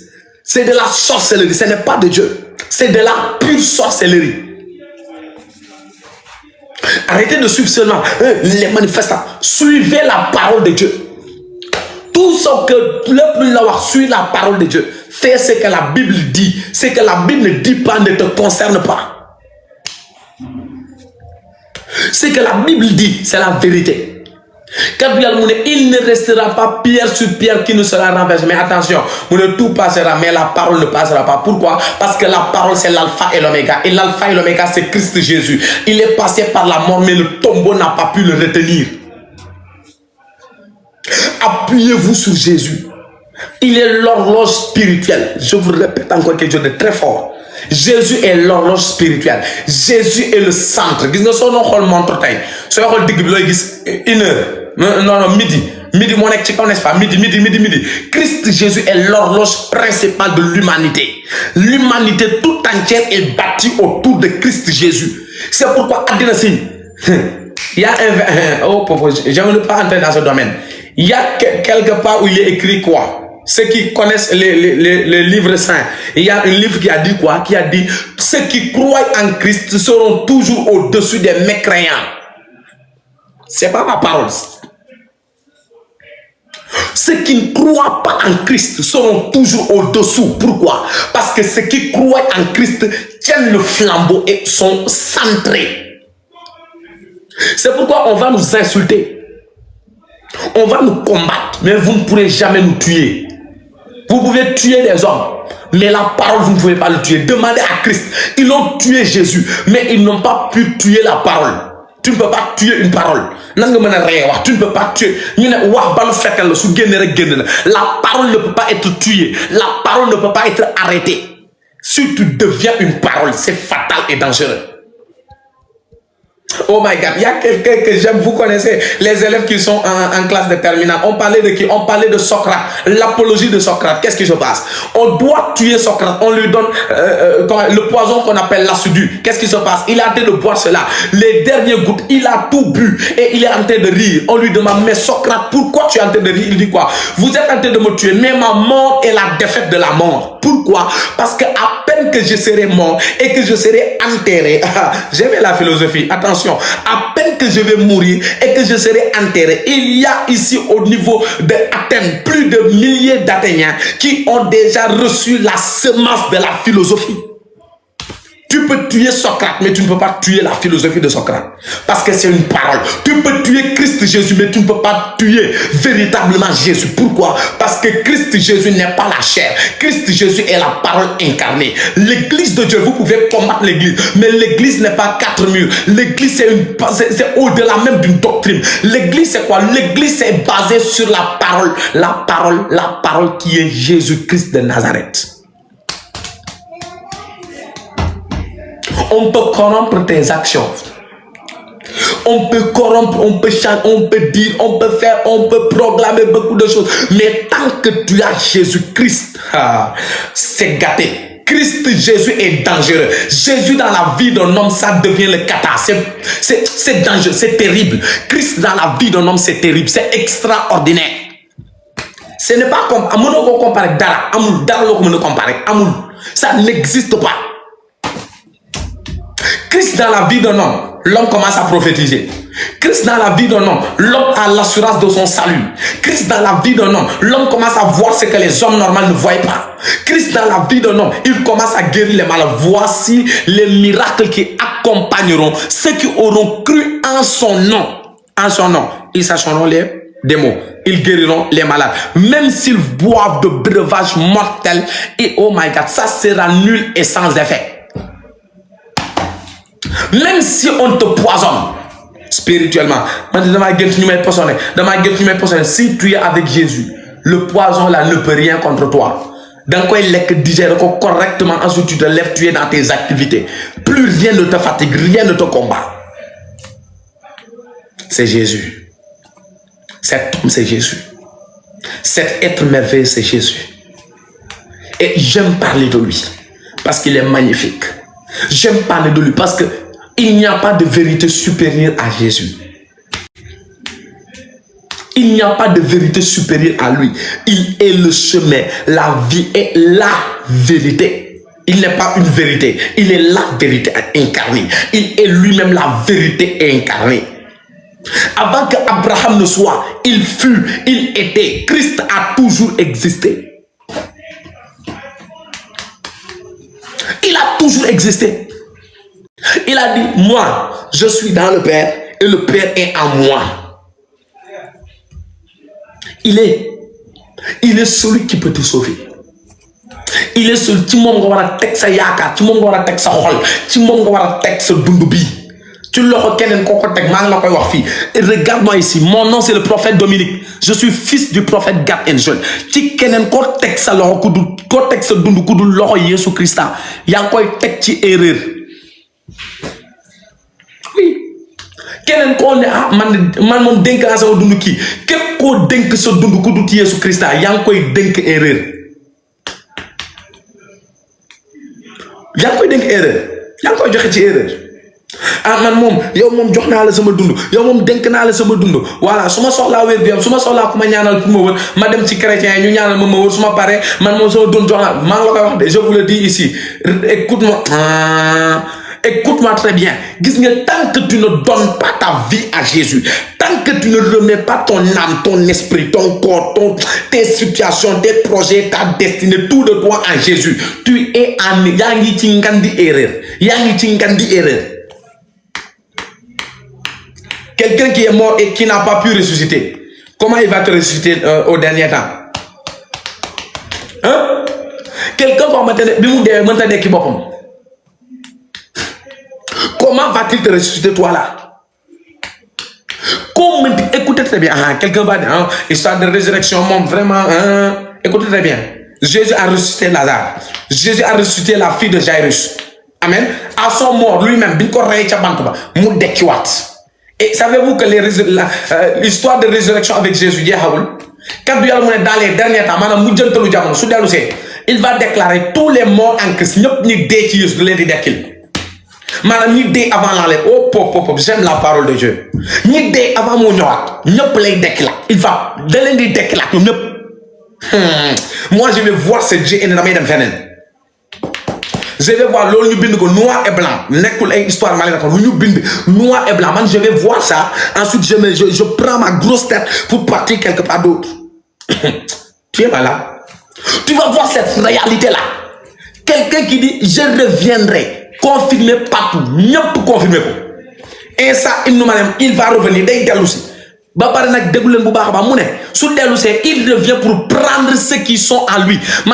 C'est de la sorcellerie, ce n'est pas de Dieu. C'est de la pure sorcellerie. Arrêtez de suivre seulement les manifestants. Suivez la parole de Dieu. Tout ce que le plus l'avoir suit la parole de Dieu. Fais ce que la Bible dit. Ce que la Bible ne dit pas ne te concerne pas. Ce que la Bible dit, c'est la vérité. Il ne restera pas pierre sur pierre qui ne sera renversée. Mais attention, tout passera, mais la parole ne passera pas. Pourquoi? Parce que la parole, c'est l'alpha et l'oméga. Et l'alpha et l'oméga, c'est Christ Jésus. Il est passé par la mort, mais le tombeau n'a pas pu le retenir. Appuyez-vous sur Jésus. Il est l'horloge spirituelle. Je vous répète encore quelque chose de très fort. Jésus est l'horloge spirituelle. Jésus est le centre. Gis nga soo doon xool montre tey soo xool digg bi looy gis 1 heure non midi moo nekk ci kaw, n'est-ce pas? Midi. Christ Jésus est l'horloge principale de l'humanité. L'humanité tout entière est bâtie autour de Christ Jésus. C'est pourquoi àddina si il y a oh pauvre, je ne veux pas entrer dans ce domaine. Il y a quelque part où il est écrit quoi? Ceux qui connaissent les livres saints, il y a un livre qui a dit quoi? Qui a dit ceux qui croient en Christ seront toujours au-dessus des mécréants. C'est pas ma parole. Ceux qui ne croient pas en Christ seront toujours au-dessous. Pourquoi? Parce que ceux qui croient en Christ tiennent le flambeau et sont centrés. C'est pourquoi on va nous insulter. On va nous combattre, mais vous ne pourrez jamais nous tuer. Vous pouvez tuer des hommes, mais la parole, vous ne pouvez pas le tuer. Demandez à Christ. Ils ont tué Jésus, mais ils n'ont pas pu tuer la parole. Tu ne peux pas tuer une parole. Tu ne peux pas tuer. La parole ne peut pas être tuée. La parole ne peut pas être arrêtée. Si tu deviens une parole, c'est fatal et dangereux. Oh my God, il y a quelqu'un que j'aime, vous connaissez, les élèves qui sont en classe de terminale. On parlait de qui? On parlait de Socrate, l'apologie de Socrate. Qu'est-ce qui se passe? On doit tuer Socrate, on lui donne le poison qu'on appelle l'acidu. Qu'est-ce qui se passe? Il est en train de boire cela. Les dernières gouttes, il a tout bu et il est en train de rire. On lui demande, mais Socrate, pourquoi tu es en train de rire? Il dit quoi? Vous êtes en train de me tuer, mais ma mort est la défaite de la mort. Pourquoi? Parce que à peine que je serai mort et que je serai enterré, j'aimais la philosophie, attention, à peine que je vais mourir et que je serai enterré, il y a ici au niveau d'Athènes plus de milliers d'Athéniens qui ont déjà reçu la semence de la philosophie. Tu peux tuer Socrate, mais tu ne peux pas tuer la philosophie de Socrate. Parce que c'est une parole. Tu peux tuer Christ Jésus, mais tu ne peux pas tuer véritablement Jésus. Pourquoi? Parce que Christ Jésus n'est pas la chair. Christ Jésus est la parole incarnée. L'église de Dieu, vous pouvez combattre l'église, mais l'église n'est pas 4 murs. L'église, c'est au-delà même d'une doctrine. L'église, c'est quoi? L'église, c'est basé sur la parole. La parole qui est Jésus-Christ de Nazareth. On peut corrompre tes actions. On peut corrompre, on peut chanter, on peut dire, on peut faire, on peut proclamer beaucoup de choses. Mais tant que tu as Jésus-Christ, c'est gâté. Christ Jésus est dangereux. Jésus dans la vie d'un homme, ça devient le kata. C'est dangereux, c'est terrible. Christ dans la vie d'un homme, c'est terrible, c'est extraordinaire. Ce n'est pas comme comparer Dara. Amoul, Dara comparer. Amoul, ça n'existe pas. Christ dans la vie d'un homme, l'homme commence à prophétiser. Christ dans la vie d'un homme, l'homme a l'assurance de son salut. Christ dans la vie d'un homme, l'homme commence à voir ce que les hommes normaux ne voient pas. Christ dans la vie d'un homme, il commence à guérir les malades. Voici les miracles qui accompagneront ceux qui auront cru en son nom. En son nom, ils sacheront les démons. Ils guériront les malades. Même s'ils boivent de breuvages mortels. Et oh my God, ça sera nul et sans effet. Même si on te poisonne spirituellement, si tu es avec Jésus, le poison là ne peut rien contre toi. Dans quoi il est digère correctement, ensuite tu te lèves, tu es dans tes activités. Plus rien ne te fatigue, rien ne te combat. C'est Jésus. Cet homme, c'est Jésus. Cet être merveilleux, c'est Jésus. Et j'aime parler de lui parce qu'il est magnifique. J'aime parler de lui parce que il n'y a pas de vérité supérieure à Jésus. Il n'y a pas de vérité supérieure à lui. Il est le chemin, la vie est la vérité. Il n'est pas une vérité, il est la vérité incarnée. Il est lui-même la vérité incarnée. Avant qu'Abraham ne soit, il fut, il était. Christ a toujours existé. Il a toujours existé. Il a dit, moi, je suis dans le Père et le Père est en moi. Il est celui qui peut te sauver. Il est celui qui m'a dit que ça yaka, qui m'a dit que ça hol, qui m'a dit que ça dundubi. Tu le reconnais encore tek mang la koy wax fi. Regarde-moi ici, mon nom c'est le prophète Dominique. Je suis fils du prophète Gad Angel. Ci kenen ko tek sa loxo ku du ko tek sa dundu ku du loxo Yesu Christa. Yang koy tek ci erreur. Oui. Kenen ko ne ah man mom denk na sama dundu ki. Kep ko denk sa dundu ku du Yesu Christa, yang koy denk erreur. Yang koy denk erreur. Yang koy joxe ci erreur. Ah man moom yow moom jox naa la sama dund yow moom denk naa la sama dund voilà su ma soxlaa wér bi am su ma soxlaa ku ma ñaanal pour ma wër ma dem ci chrétien yi ñu ñaanal ma wër su ma paree man moom sama dund jox naa maa ngi la koy wax de je vous le dis ici écoute-moi très bien. Gis nga, tant que tu ne donnes pas ta vie à Jésus, tant que tu ne remets pas ton âme, ton esprit, ton corps, tes situations, tes projets, ta destinée, tout de toi en Jésus, tu es en yangi tingandi erreur. Yangi tingandi erreur. Quelqu'un qui est mort et qui n'a pas pu ressusciter, comment il va te ressusciter au dernier temps? Hein? Quelqu'un qui comment va-t-il te ressusciter toi là? Comment, écoutez très bien, quelqu'un va dire, histoire de résurrection, vraiment, écoutez très bien. Jésus a ressuscité Lazare. Jésus a ressuscité la fille de Jairus. Amen. À son mort, lui-même, et savez-vous que l'histoire de résurrection avec Jésus, quand dans les derniers temps, il va déclarer tous les morts en Christ. Madame, ni dé avant l'enlève. Oh, pop, j'aime la parole de Dieu. Ni dé avant mon noir. Il va donner des déclats. Moi, je vais voir ce Dieu et ne jamais d'enfermer. Je vais voir l'eau noir et blanc. Nekul une histoire malade. Noir et blanc. Je vais voir ça. Ensuite, je prends ma grosse tête pour partir quelque part d'autre. Tu es malade. Tu vas voir cette réalité-là. Quelqu'un qui dit, je reviendrai. Confirmé partout, mieux confirmé. Et ça, il va revenir. Il revient pour prendre ceux qui sont en lui. Il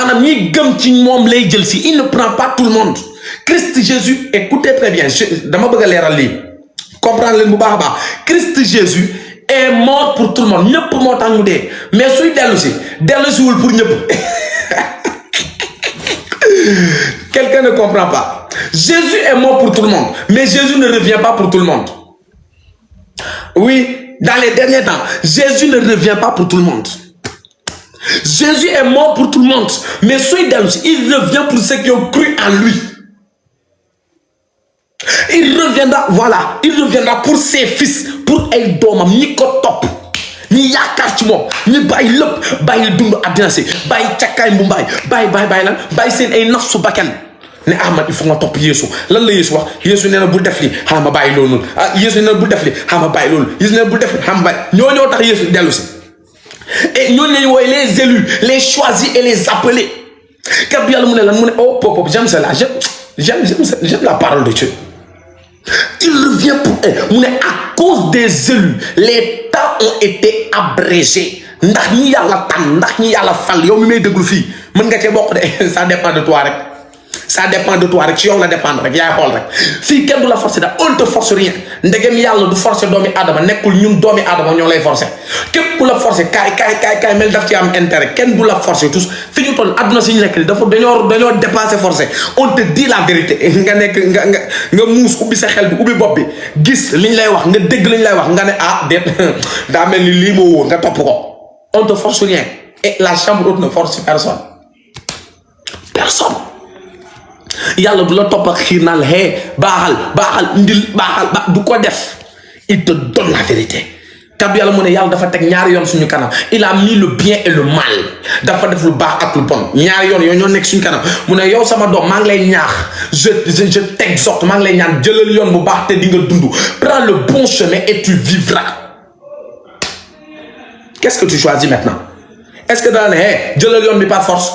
ne prend pas tout le monde. Christ Jésus, écoutez très bien. Comprendre Christ Jésus est mort pour tout le monde. Mais celui pour quelqu'un ne comprend pas. Jésus est mort pour tout le monde, mais Jésus ne revient pas pour tout le monde. Oui, dans les derniers temps, Jésus ne revient pas pour tout le monde. Jésus est mort pour tout le monde, mais il revient pour ceux qui ont cru en lui. Il reviendra, voilà, il reviendra pour ses fils, pour Eldom, Nikotop. Ni yakar ci mom ni bay lepp bay dund adina ci bay ciakay mbumbay bay lan bay sen ay nafsu bakan ne Ahmad il faut nga top Yesu lan la Yesu wax Yesu neena bu def li xama bay lolou Yesu neena bu def li xama bay lolou Yesu neena bu def li xama bay ñoo tax Yesu delu ci et ñoo lay woy les élus les choisis et les appelés kat yalla mu ne lan mu ne oh pop j'aime cela j'aime la parole de Dieu. Il revient pour eux. À cause des élus, les temps ont été abrégés. Ça dépend de toi. Ça dépend de toi. Tu la dépendre. Si quelqu'un la force, on ne te force rien. Ndegem yalla du forcer doomi adama nekul ñun doomi adama ñoo lay forcer képp ku la forcer kay mel daf ci am intérêt kenn du la forcer tous fi ñu toll aduna ci ñu nekk dafa dañoo dépasser forcer on te dit la vérité nga nek nga muus ubbi sa xel bi ubbi bopp bi gis liñ lay wax nga dégg liñ lay wax nga ne ah déet daa mel ni lii moo wóor nga topp ko on te force rien et la chambre haute ne force personne yalla du la top ak xir nal baxal ndil baxal du ko def il te donne la vérité kaddu yàlla mu ne yàlla dafa teg ñaari yoon suñu kanam il a mis le bien et le mal dafa def lu baax ak lu bon ñaari yoon yooyu ñoo nekk suñu kanam mu ne yow sama doom maa ngi lay ñaax je t'exhorte maa ngi lay ñaan jëlal yoon bu baax te di nga dund prends le bon chemin et tu vivras. Qu'est-ce que tu choisis maintenant? Est-ce que dans les jëlal yoon bi par force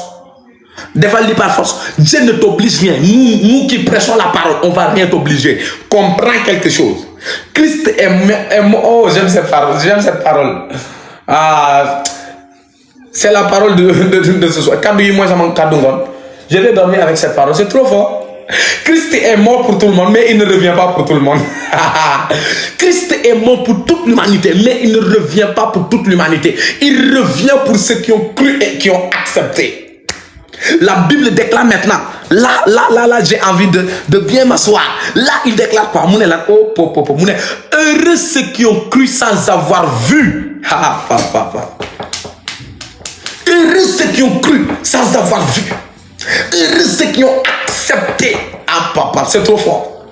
defal li par force? Dieu ne t'oblige rien. Nous qui prêchons la parole, on va rien t'obliger. Comprends quelque chose. Christ est mort. Oh, j'aime cette parole. J'aime cette parole. Ah, c'est la parole de ce soir. Je vais dormir avec cette parole. C'est trop fort. Christ est mort pour tout le monde, mais il ne revient pas pour tout le monde. Christ est mort pour toute l'humanité, mais il ne revient pas pour toute l'humanité. Il revient pour ceux qui ont cru et qui ont accepté. La Bible déclare maintenant, là, j'ai envie de bien m'asseoir. Là, il déclare quoi? Heureux ceux qui ont cru sans avoir vu. Heureux ceux qui ont cru sans avoir vu. Heureux ceux qui ont accepté. Ah papa, c'est trop fort.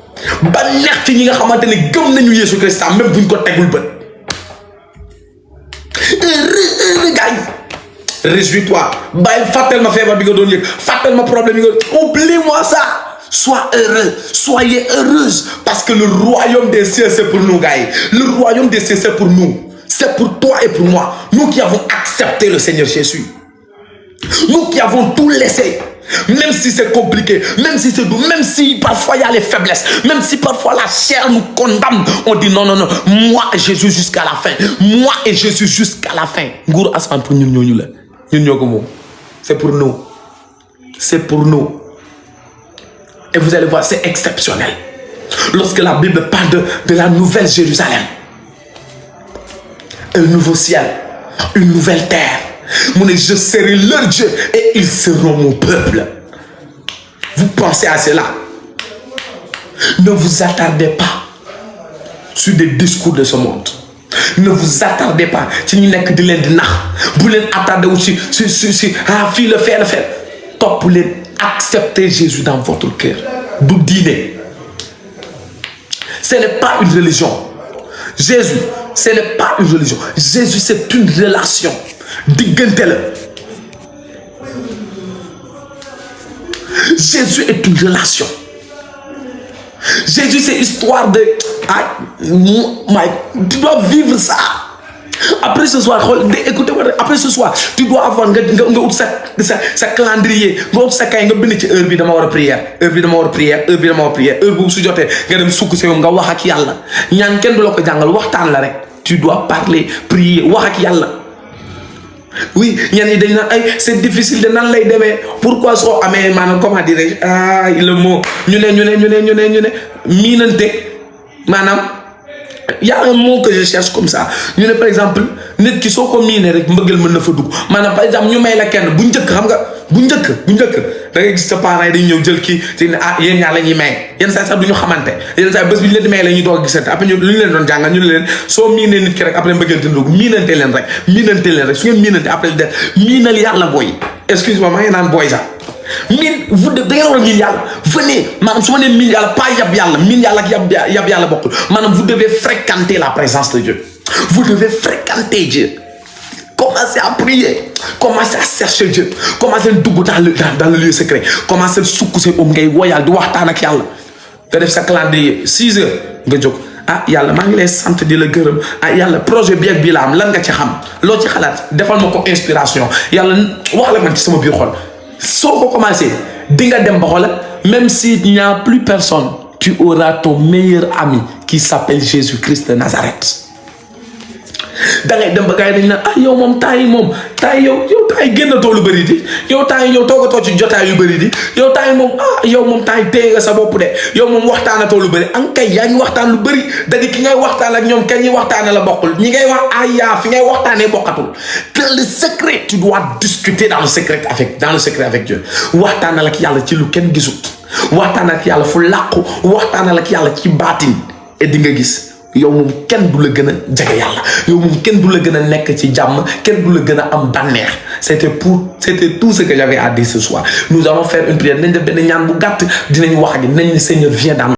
Ba neex ci ñi nga xamante ne gëm nañu Yesu Christ même buñ ko tegul bët. Heureux gars yi. Réjouis-toi. Bàyyi fàttal ma feebar bi nga doon yëg fàttal ma problème yi nga oublie-moi ça. Sois heureux, soyez heureuse parce que le royaume des cieux c'est pour nous gars yi. Le royaume des cieux c'est pour nous. C'est pour toi et pour moi. Nous qui avons accepté le Seigneur Jésus. Nous qui avons tout laissé. Même si c'est compliqué, même si c'est doux, même si parfois il y a les faiblesses, même si parfois la chair nous condamne, on dit non, moi et Jésus jusqu'à la fin. Moi et Jésus jusqu'à la fin. C'est pour nous. C'est pour nous. Et vous allez voir, c'est exceptionnel. Lorsque la Bible parle de la nouvelle Jérusalem, un nouveau ciel, une nouvelle terre. Je serai leur Dieu et ils seront mon peuple. Vous pensez à cela? Ne vous attardez pas sur des discours de ce monde. Ne vous attardez pas. Vous attardez aussi sur le faire. Top pour accepter Jésus dans votre cœur. D'où dîner. Ce n'est pas une religion. Jésus, ce n'est pas une religion. Jésus, c'est une relation. Jésus est une relation. Jésus, c'est histoire de... Tu dois vivre ça. Après ce soir, écoutez, après ce soir, tu dois avoir sa calendrier. Sa heure bi dama wara prière, heure bi dama wara prière, heure bi dama wara prière, heure bu su joté nga dem sukk sa nga wax ak Yalla. Ñaan kenn du la ko jangal waxtaan la rek. Tu dois parler, prier, wax ak Yalla. Oui, c'est difficile de nan lay démé. Pourquoi so amé manam comment dirais-je le mot ñu minante manam il y a un mot que je cherche comme ça. Ñu par exemple nit ki soko miné rek mbeugël mën na fa dugg. Manam par exemple ñu may la kenn bu ñëk xam nga bu ñëk da ngay gis sa parents yi dañ ñëw jël ki yeen ñaar lañuy may. Yeen sa sax duñu xamanté. Yeen sa bëss bi ñu leen di may lañuy doog gisante. Après ñu luñu leen doon jangal ñu leen so miné nit ki rek après mbeugël te dugg minante leen rek. Su ngeen minante après def minal Yalla boy. Excuse-moi ma ngi naan boy ça. Vous devez venez, madame, pas Yalla beaucoup. Madame, vous devez fréquenter la présence de Dieu. Vous devez fréquenter Dieu. Commencez à prier. Commencez à chercher Dieu. Commencez à dans le lieu secret. Commencez à soukousser au ngay woyal di waxtaan ak Yalla. Nga def sa calendrier 6 heures nga jóg. Ah Yalla maa ngi lay sant di la gërëm. Ah Yalla projet bi ak bi la am lan nga ci xam. Loo ci xalaat defal ma ko inspiration. Yalla wax la man ci sama biir xol. Si on commence, même s'il n'y a plus personne, tu auras ton meilleur ami qui s'appelle Jésus-Christ de Nazareth. Dangay dem ba gaay dañ na yow mom tay yow tay gennato lu bari di yow tay yow togato ci jotaay yu bari di yow tay mom tay té nga sa bop dé yow mom waxtanato lu bari an kay yaa ngi waxtaan lu bari da di ki ngay waxtaan ak ñom kañ ñi waxtaana la bokul ñi ngay wax fi ngay waxtané bokatul. Dans le secret tu dois discuter dans le secret avec Dieu. Waxtaana ak Yalla ci lu kenn gisut waxtaana ak Yalla fu laqku waxtaana ak Yalla ci baatin et di nga gis yow mom kenn du la gëna jege Yalla yow mom kenn du la gëna nekk ci jamm kenn du la gëna am banex. C'était tout ce que j'avais à dire ce soir. Nous allons faire une prière nañ def ben ñaan bu gatt dinañ wax ak nañ Seigneur viens dans